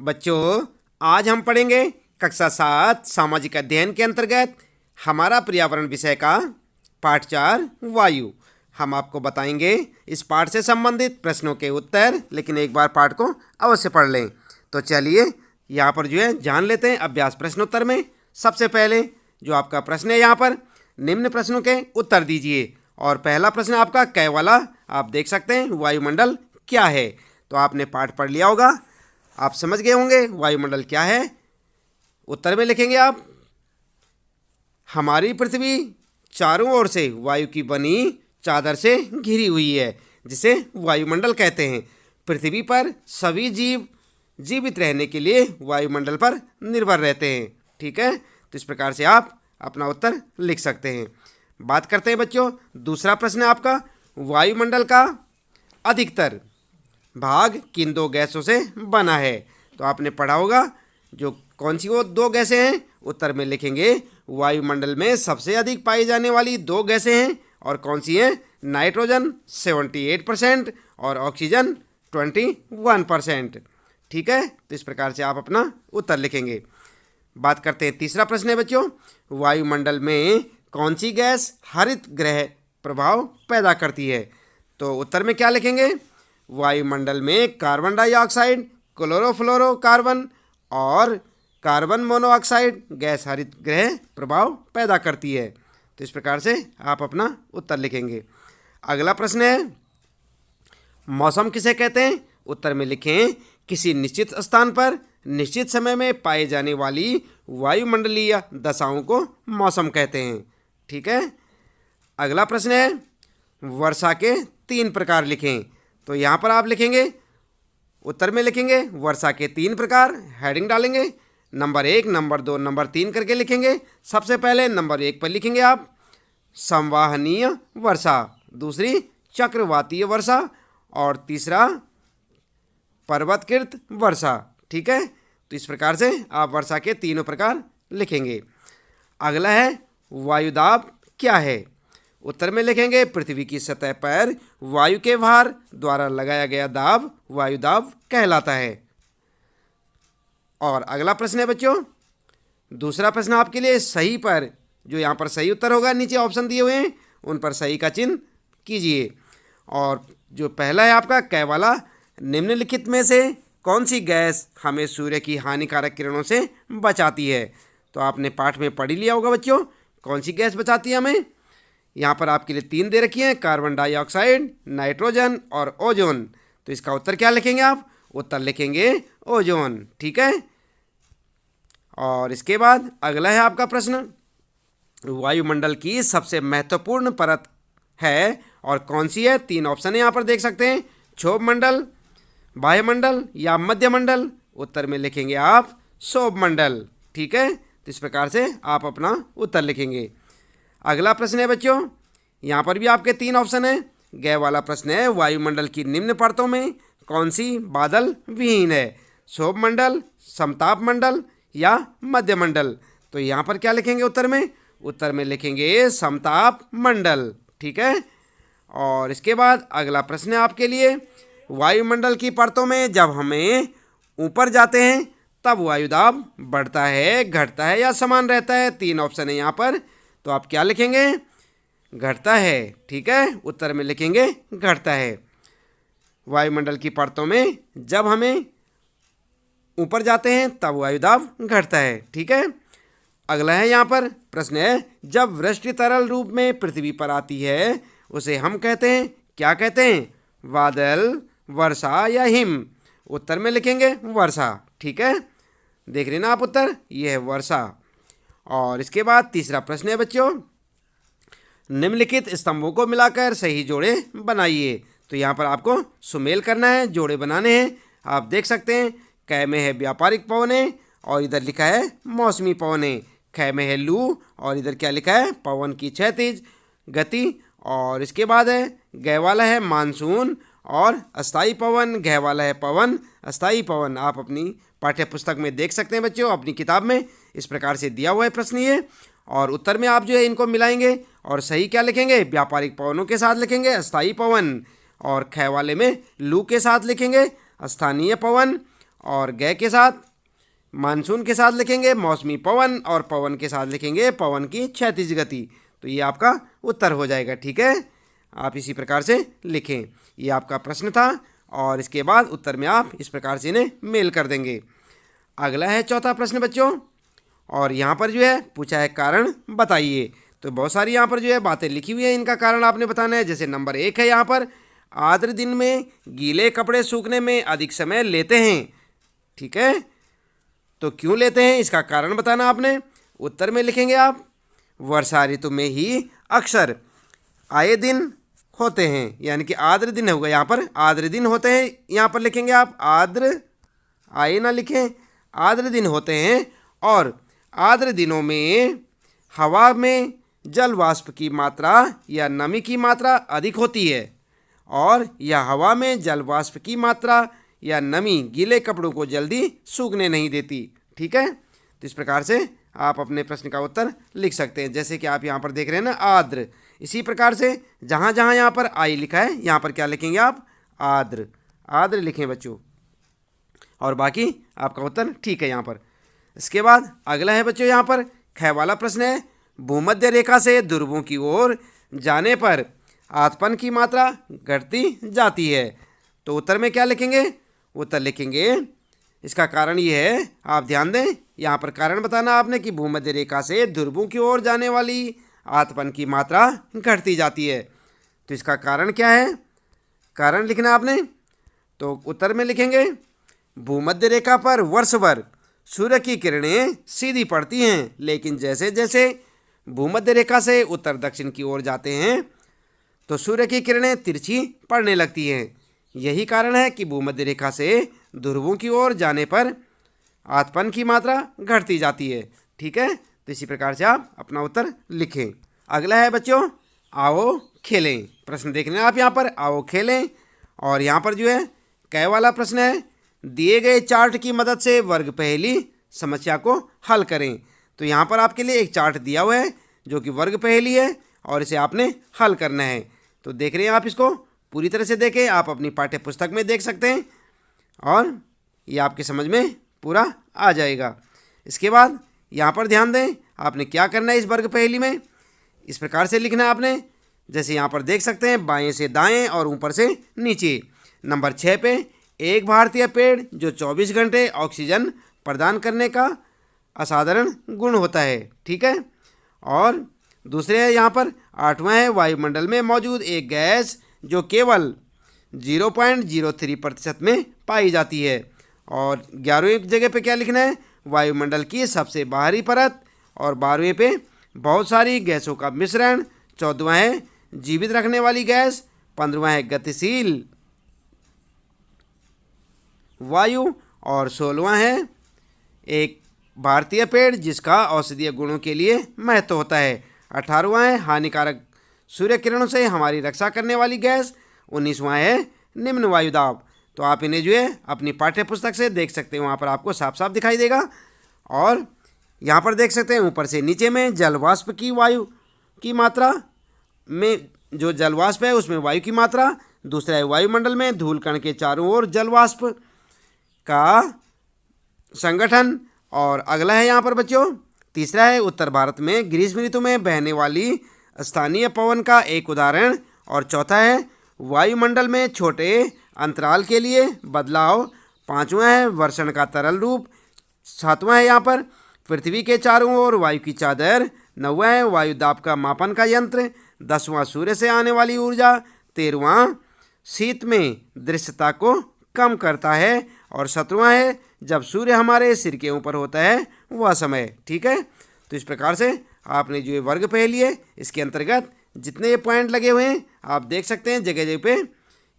बच्चों, आज हम पढ़ेंगे कक्षा 7 सामाजिक अध्ययन के अंतर्गत हमारा पर्यावरण विषय का पाठ 4 वायु। हम आपको बताएंगे इस पाठ से संबंधित प्रश्नों के उत्तर, लेकिन एक बार पाठ को अवश्य पढ़ लें। तो चलिए यहाँ पर जान लेते हैं अभ्यास प्रश्नोत्तर में। सबसे पहले जो आपका प्रश्न है, यहाँ पर निम्न प्रश्नों के उत्तर दीजिए। और पहला प्रश्न आपका क वाला आप देख सकते हैं, वायुमंडल क्या है। तो आपने पाठ पढ़ लिया होगा, आप समझ गए होंगे वायुमंडल क्या है। उत्तर में लिखेंगे आप, हमारी पृथ्वी चारों ओर से वायु की बनी चादर से घिरी हुई है, जिसे वायुमंडल कहते हैं। पृथ्वी पर सभी जीव जीवित रहने के लिए वायुमंडल पर निर्भर रहते हैं। ठीक है, तो इस प्रकार से आप अपना उत्तर लिख सकते हैं। बात करते हैं बच्चों, दूसरा प्रश्न है आपका, वायुमंडल का अधिकतर भाग किन दो गैसों से बना है। तो आपने पढ़ा होगा जो कौन सी वो दो गैसें हैं। उत्तर में लिखेंगे, वायुमंडल में सबसे अधिक पाई जाने वाली दो गैसें हैं, और कौन सी हैं? नाइट्रोजन 78% और ऑक्सीजन 21%। ठीक है, तो इस प्रकार से आप अपना उत्तर लिखेंगे। बात करते हैं तीसरा प्रश्न है बच्चों, वायुमंडल में कौन सी गैस हरित गृह प्रभाव पैदा करती है। तो उत्तर में क्या लिखेंगे? वायुमंडल में कार्बन डाइऑक्साइड, क्लोरोफ्लोरोकार्बन और कार्बन मोनोऑक्साइड गैस हरित गृह प्रभाव पैदा करती है। तो इस प्रकार से आप अपना उत्तर लिखेंगे। अगला प्रश्न है, मौसम किसे कहते हैं। उत्तर में लिखें, किसी निश्चित स्थान पर निश्चित समय में पाए जाने वाली वायुमंडलीय दशाओं को मौसम कहते हैं। ठीक है, अगला प्रश्न है, वर्षा के 3 प्रकार लिखें। तो यहाँ पर आप लिखेंगे, उत्तर में लिखेंगे वर्षा के 3 प्रकार, हेडिंग डालेंगे, नंबर 1, नंबर 2, नंबर 3 करके लिखेंगे। सबसे पहले नंबर 1 पर लिखेंगे आप संवहनीय वर्षा, दूसरी चक्रवातीय वर्षा और तीसरा पर्वतकृत वर्षा। ठीक है, तो इस प्रकार से आप वर्षा के तीनों प्रकार लिखेंगे। अगला है, वायुदाब क्या है। उत्तर में लिखेंगे, पृथ्वी की सतह पर वायु के भार द्वारा लगाया गया दाब वायुदाब कहलाता है। और अगला प्रश्न है बच्चों, दूसरा प्रश्न आपके लिए सही पर, जो यहाँ पर सही उत्तर होगा, नीचे ऑप्शन दिए हुए हैं उन पर सही का चिन्ह कीजिए। और जो पहला है आपका क वाला, निम्नलिखित में से कौन सी गैस हमें सूर्य की हानिकारक किरणों से बचाती है। तो आपने पाठ में पढ़ ही लिया होगा बच्चों, कौन सी गैस बचाती है हमें। यहाँ पर आपके लिए 3 दे रखी हैं, कार्बन डाइऑक्साइड, नाइट्रोजन और ओजोन। तो इसका उत्तर क्या लिखेंगे आप? उत्तर लिखेंगे ओजोन। ठीक है, और इसके बाद अगला है आपका प्रश्न, वायुमंडल की सबसे महत्वपूर्ण परत है और कौन सी है। 3 ऑप्शन है यहाँ पर देख सकते हैं, क्षोभ मंडल, वायुमंडल या मध्यमंडल। उत्तर में लिखेंगे आप क्षोभ मंडल। ठीक है, तो इस प्रकार से आप अपना उत्तर लिखेंगे। अगला प्रश्न है बच्चों, यहाँ पर भी आपके 3 ऑप्शन है। गै वाला प्रश्न है, वायुमंडल की निम्न परतों में कौन सी बादल विहीन है। क्षोभ मंडल, समताप मंडल या मध्यमंडल। तो यहाँ पर क्या लिखेंगे उत्तर में? उत्तर में लिखेंगे समताप मंडल। ठीक है, और इसके बाद अगला प्रश्न है आपके लिए, वायुमंडल की परतों में जब हमें ऊपर जाते हैं तब वायुदाब बढ़ता है, घटता है या समान रहता है। 3 ऑप्शन है यहाँ पर, तो आप क्या लिखेंगे? घटता है। ठीक है, उत्तर में लिखेंगे घटता है। वायुमंडल की परतों में जब हमें ऊपर जाते हैं तब वायुदाब घटता है। ठीक है, अगला है यहाँ पर प्रश्न है, जब वृष्टि तरल रूप में पृथ्वी पर आती है उसे हम कहते हैं, क्या कहते हैं? बादल, वर्षा या हिम। उत्तर में लिखेंगे वर्षा। ठीक है, देख रहे ना आप उत्तर, ये है वर्षा। और इसके बाद तीसरा प्रश्न है बच्चों, निम्नलिखित स्तंभों को मिलाकर सही जोड़े बनाइए। तो यहाँ पर आपको सुमेल करना है, जोड़े बनाने हैं। आप देख सकते हैं, क में है व्यापारिक पवनें और इधर लिखा है मौसमी पवनें। ख में है लू और इधर क्या लिखा है? पवन की क्षैतिज गति। और इसके बाद है गै वाला है मानसून और अस्थाई पवन, गह वाला है पवन, अस्थाई पवन। आप अपनी पाठ्य पुस्तक में देख सकते हैं बच्चों, अपनी किताब में इस प्रकार से दिया हुआ है प्रश्न ये। और उत्तर में आप जो है इनको मिलाएंगे और सही क्या लिखेंगे? व्यापारिक पवनों के साथ लिखेंगे अस्थाई पवन, और ख वाले में लू के साथ लिखेंगे स्थानीय पवन, और ग के साथ मानसून के साथ लिखेंगे मौसमी पवन, और पवन के साथ लिखेंगे पवन की क्षैतिज गति। तो ये आपका उत्तर हो जाएगा। ठीक है, आप इसी प्रकार से लिखें। ये आपका प्रश्न था और इसके बाद उत्तर में आप इस प्रकार से इन्हें मेल कर देंगे। अगला है चौथा प्रश्न बच्चों, और यहाँ पर जो है पूछा है कारण बताइए। तो बहुत सारी यहाँ पर जो है बातें लिखी हुई है, इनका कारण आपने बताना है। जैसे नंबर 1 है यहाँ पर, आर्द्र दिन में गीले कपड़े सूखने में अधिक समय लेते हैं। ठीक है, तो क्यों लेते हैं इसका कारण बताना आपने। उत्तर में लिखेंगे आप, वर्षा ऋतु में ही अक्सर आए दिन होते हैं, यानी कि आर्द्र दिन होगा यहाँ पर, आर्द्र दिन होते हैं। यहाँ पर लिखेंगे आप आर्द्र, आए ना लिखें, आर्द्र दिन होते हैं। और आर्द्र दिनों में हवा में जल वाष्प की मात्रा या नमी की मात्रा अधिक होती है, और यह हवा में जल वाष्प की मात्रा या नमी गीले कपड़ों को जल्दी सूखने नहीं देती। ठीक है, तो इस प्रकार से आप अपने प्रश्न का उत्तर लिख सकते हैं। जैसे कि आप यहाँ पर देख रहे हैं ना, आर्द्र। इसी प्रकार से जहाँ जहाँ यहाँ पर आई लिखा है, यहाँ पर क्या लिखेंगे आप, आर्द्र, आर्द्र लिखें बच्चों, और बाकी आपका उत्तर ठीक है यहाँ पर। इसके बाद अगला है बच्चों, यहाँ पर ख वाला प्रश्न है, भूमध्य रेखा से ध्रुवों की ओर जाने पर आतपन की मात्रा घटती जाती है। तो उत्तर में क्या लिखेंगे, उत्तर लिखेंगे, इसका कारण ये है, आप ध्यान दें, यहाँ पर कारण बताना आपने कि भूमध्य रेखा से ध्रुवों की ओर जाने वाली आतपन की मात्रा घटती जाती है। तो इसका कारण क्या है, कारण लिखना आपने। तो उत्तर में लिखेंगे, भूमध्य रेखा पर वर्ष भर सूर्य की किरणें सीधी पड़ती हैं, लेकिन जैसे जैसे भूमध्य रेखा से उत्तर दक्षिण की ओर जाते हैं तो सूर्य की किरणें तिरछी पड़ने लगती हैं। यही कारण है कि भूमध्य रेखा से ध्रुवों की ओर जाने पर आतपन की मात्रा घटती जाती है। ठीक है, तो इसी प्रकार से आप अपना उत्तर लिखें। अगला है बच्चों, आओ खेलें। प्रश्न देख लें आप यहाँ पर, आओ खेलें। और यहाँ पर जो है क वाला प्रश्न है, दिए गए चार्ट की मदद से वर्ग पहेली समस्या को हल करें। तो यहाँ पर आपके लिए एक चार्ट दिया हुआ है जो कि वर्ग पहेली है, और इसे आपने हल करना है। तो देख रहे हैं आप, इसको पूरी तरह से देखें, आप अपनी पाठ्य पुस्तक में देख सकते हैं और ये आपके समझ में पूरा आ जाएगा। इसके बाद यहाँ पर ध्यान दें, आपने क्या करना है इस वर्ग पहेली में, इस प्रकार से लिखना है आपने। जैसे यहाँ पर देख सकते हैं, बाएं से दाएं और ऊपर से नीचे। नंबर 6 पे, एक भारतीय पेड़ जो 24 घंटे ऑक्सीजन प्रदान करने का असाधारण गुण होता है। ठीक है, और दूसरे है यहाँ पर 8वां है, वायुमंडल में मौजूद एक गैस जो केवल 0.03% में पाई जाती है। और 11वीं जगह पे क्या लिखना है, वायुमंडल की सबसे बाहरी परत। और 12वें पे बहुत सारी गैसों का मिश्रण। 14वां है जीवित रखने वाली गैस। 15वां है गतिशील वायु। और 16वां है एक भारतीय पेड़ जिसका औषधीय गुणों के लिए महत्व होता है। 18वां है हानिकारक सूर्य किरणों से हमारी रक्षा करने वाली गैस। 19वां है निम्न वायुदाब। तो आप इन्हें जो है अपनी पाठ्य पुस्तक से देख सकते हैं, वहाँ पर आपको साफ साफ दिखाई देगा। और यहाँ पर देख सकते हैं ऊपर से नीचे में जल वाष्प की वायु की मात्रा में, जो जल वाष्प है उसमें वायु की मात्रा। दूसरा है वायुमंडल में धूल कण के चारों ओर जल वाष्प का संगठन। और अगला है यहाँ पर बच्चों, तीसरा है उत्तर भारत में ग्रीष्म ऋतु में बहने वाली स्थानीय पवन का एक उदाहरण। और चौथा है वायुमंडल में छोटे अंतराल के लिए बदलाव। 5वां है वर्षण का तरल रूप। 7वां है यहाँ पर पृथ्वी के चारों ओर वायु की चादर। 9वां है वायु दाब का मापन का यंत्र। 10वां सूर्य से आने वाली ऊर्जा। 13वां शीत में दृश्यता को कम करता है। और 17वां है जब सूर्य हमारे सिर के ऊपर होता है वह समय। ठीक है, तो इस प्रकार से आपने जो ये वर्ग पहेली है इसके अंतर्गत जितने ये पॉइंट लगे हुए हैं आप देख सकते हैं, जगह जगह पे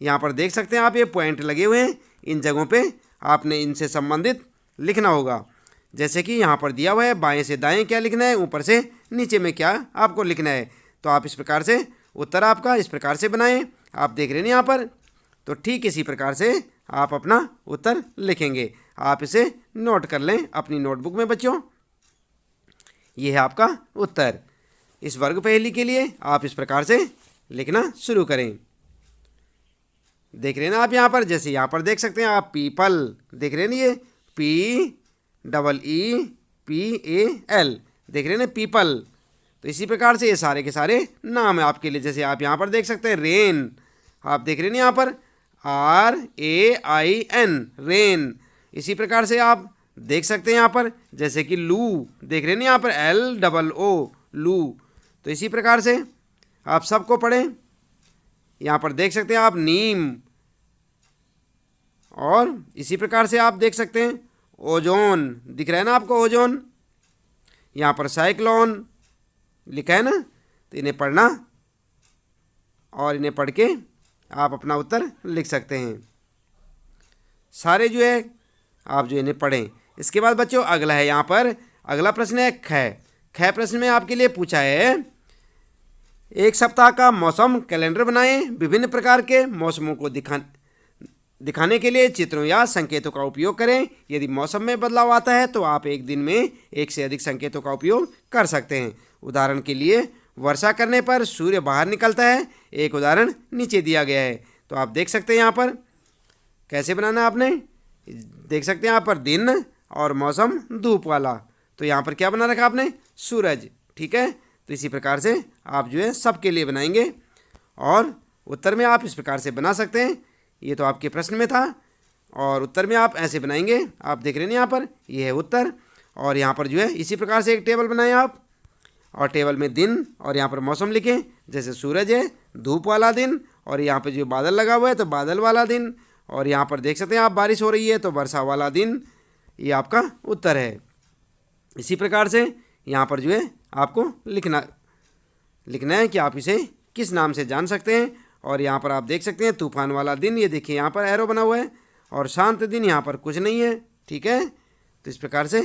यहाँ पर देख सकते हैं आप, ये पॉइंट लगे हुए हैं। इन जगहों पे आपने इनसे संबंधित लिखना होगा। जैसे कि यहाँ पर दिया हुआ है बाएं से दाएं क्या लिखना है, ऊपर से नीचे में क्या आपको लिखना है। तो आप इस प्रकार से उत्तर आपका इस प्रकार से बनाएं। आप देख रहे हैं यहाँ पर, तो ठीक इसी प्रकार से आप अपना उत्तर लिखेंगे। आप इसे नोट कर लें अपनी नोटबुक में बच्चों। ये है आपका उत्तर। इस वर्ग पहेली के लिए आप इस प्रकार से लिखना शुरू करें। देख रहे हैं ना आप यहाँ पर, जैसे यहाँ पर देख सकते हैं आप पीपल, देख रहे हैं ना ये PEEPAL, देख रहे हैं ना पीपल। तो इसी प्रकार से ये सारे के सारे नाम है आपके लिए। जैसे आप यहाँ पर देख सकते हैं रेन, आप देख रहे हैं यहाँ पर RAIN, रेन। इसी प्रकार से आप देख सकते हैं यहाँ पर, जैसे कि लू, देख रहे हैं यहाँ पर LOO, लू। तो इसी प्रकार से आप सबको पढ़ें। यहाँ पर देख सकते हैं आप नीम, और इसी प्रकार से आप देख सकते हैं ओजोन, दिख रहा है ना आपको ओजोन। यहाँ पर साइक्लोन लिखा है ना, तो इन्हें पढ़ना और इन्हें पढ़ के आप अपना उत्तर लिख सकते हैं। सारे जो है आप जो इन्हें पढ़ें। इसके बाद बच्चों अगला है, यहाँ पर अगला प्रश्न है ख प्रश्न में आपके लिए पूछा है, एक सप्ताह का मौसम कैलेंडर बनाएं। विभिन्न प्रकार के मौसमों को दिखाने के लिए चित्रों या संकेतों का उपयोग करें। यदि मौसम में बदलाव आता है तो आप एक दिन में एक से अधिक संकेतों का उपयोग कर सकते हैं। उदाहरण के लिए वर्षा करने पर सूर्य बाहर निकलता है। एक उदाहरण नीचे दिया गया है, तो आप देख सकते हैं यहाँ पर कैसे बनाना आपने, देख सकते हैं यहाँ पर दिन और मौसम धूप वाला। तो यहाँ पर क्या बना रखा आपने, सूरज, ठीक है। तो इसी प्रकार से आप जो है सबके लिए बनाएंगे और उत्तर में आप इस प्रकार से बना सकते हैं। ये तो आपके प्रश्न में था और उत्तर में आप ऐसे बनाएंगे। आप देख रहे हैं यहाँ पर ये है उत्तर, और यहाँ पर जो है इसी प्रकार से एक टेबल बनाएं आप, और टेबल में दिन और यहाँ पर मौसम लिखें। जैसे सूरज है धूप वाला दिन, और यहाँ पर जो बादल लगा हुआ है तो बादल वाला दिन, और यहाँ पर देख सकते हैं आप बारिश हो रही है तो वर्षा वाला दिन। ये आपका उत्तर है। इसी प्रकार से यहाँ पर जो है आपको लिखना है कि आप इसे किस नाम से जान सकते हैं। और यहाँ पर आप देख सकते हैं तूफान वाला दिन, ये देखिए यहाँ पर एरो बना हुआ है, और शांत दिन यहाँ पर कुछ नहीं है, ठीक है। तो इस प्रकार से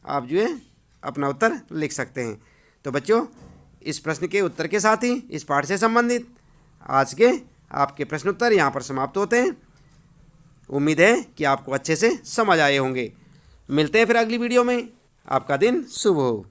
आप जो है अपना उत्तर लिख सकते हैं। तो बच्चों इस प्रश्न के उत्तर के साथ ही इस पाठ से संबंधित आज के आपके प्रश्न उत्तर यहाँ पर समाप्त होते हैं। उम्मीद है कि आपको अच्छे से समझ आए होंगे। मिलते हैं फिर अगली वीडियो में। आपका दिन शुभ हो।